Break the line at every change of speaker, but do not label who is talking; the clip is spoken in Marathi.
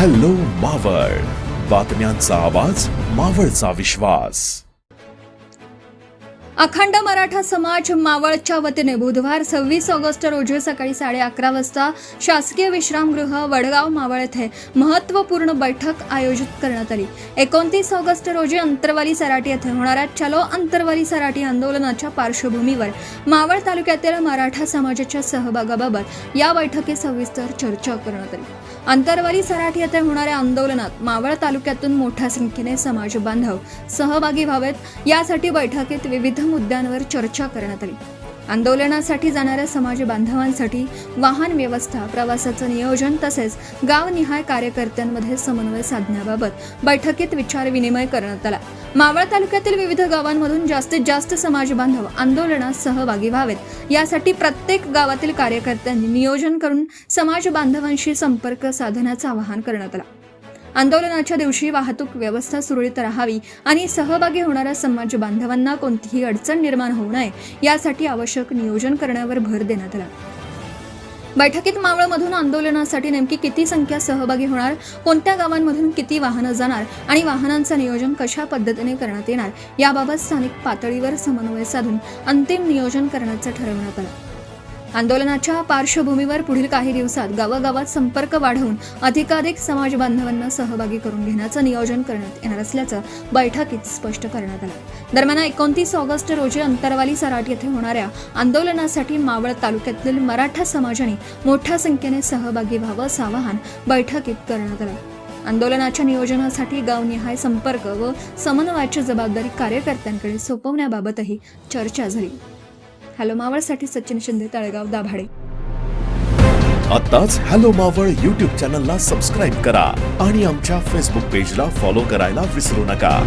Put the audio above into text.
हॅलो मावळ, बातम्यांचा आवाज, मावळचा विश्वास.
अखंड मराठा समाज मावळच्या वतीने बुधवार 26 ऑगस्ट रोजी सकाळी 11:30 वाजता शासकीय विश्रामगृह वडगाव मावळ येथे महत्त्वपूर्ण बैठक आयोजित करण्यात आली. 29 ऑगस्ट रोजी अंतरवाली सराटी येथे होणाऱ्या चलो अंतरवाली सराटी आंदोलनाच्या पार्श्वभूमीवर मावळ तालुक्यातील मराठा समाजाच्या सहभागाबाबत या बैठकीत सविस्तर चर्चा करण्यात आली. अंतरवाली सराटी येथे होणाऱ्या आंदोलनात मावळ तालुक्यातून मोठ्या संख्येने समाज बांधव सहभागी व्हावेत, यासाठी बैठकीत विविध मुद्द्यांवर चर्चा करण्यात आली. आंदोलनासाठी जाणाऱ्या समाज बांधवांसाठी वाहन व्यवस्था, प्रवासाचं नियोजन तसेच गावनिहाय कार्यकर्त्यांमध्ये समन्वय साधण्याबाबत बैठकीत विचार विनिमय करण्यात आला. मावळ तालुक्यातील विविध गावांमधून जास्तीत जास्त समाज बांधव आंदोलनात सहभागी व्हावेत, यासाठी प्रत्येक गावातील कार्यकर्त्यांनी नियोजन करून समाज बांधवांशी संपर्क साधण्याचं आवाहन करण्यात आलं. आंदोलनाच्या दिवशी वाहतूक व्यवस्था सुरळीत राहावी आणि सहभागी होणाऱ्या समाज बांधवांना कोणतीही अडचण निर्माण होऊ नये, यासाठी आवश्यक नियोजन करण्यावर भर देण्यात आला. बैठकीत मावळमधून आंदोलनासाठी नेमकी किती संख्या सहभागी होणार, कोणत्या गावांमधून किती वाहनं जाणार आणि वाहनांचं नियोजन कशा पद्धतीने करण्यात येणार, याबाबत स्थानिक पातळीवर समन्वय साधून अंतिम नियोजन करण्याचं ठरवण्यात आलं. आंदोलनाच्या पार्श्वभूमीवर पुढील काही दिवसात गावागावात संपर्क वाढवून अधिकाधिक समाज बांधवांना सहभागी करून घेण्याचं नियोजन करण्यात येणार असल्याचं बैठकीत स्पष्ट करण्यात आलं. दरम्यान 29 ऑगस्ट रोजी अंतरवाली सराटी येथे होणाऱ्या आंदोलनासाठी मावळ तालुक्यातील मराठा समाजाने मोठ्या संख्येने सहभागी व्हावं असं आवाहन बैठकीत करण्यात आलं. आंदोलनाच्या नियोजनासाठी गावनिहाय संपर्क व समन्वयाची जबाबदारी कार्यकर्त्यांकडे सोपवण्याबाबतही चर्चा झाली. हॅलो मावळसाठी सचिन शिंदे, तळेगाव, दाभाडे.
आताच हॅलो मावळ YouTube चॅनलला सबस्क्राईब करा आणि आमच्या फेसबुक पेजला फॉलो करायला विसरू नका.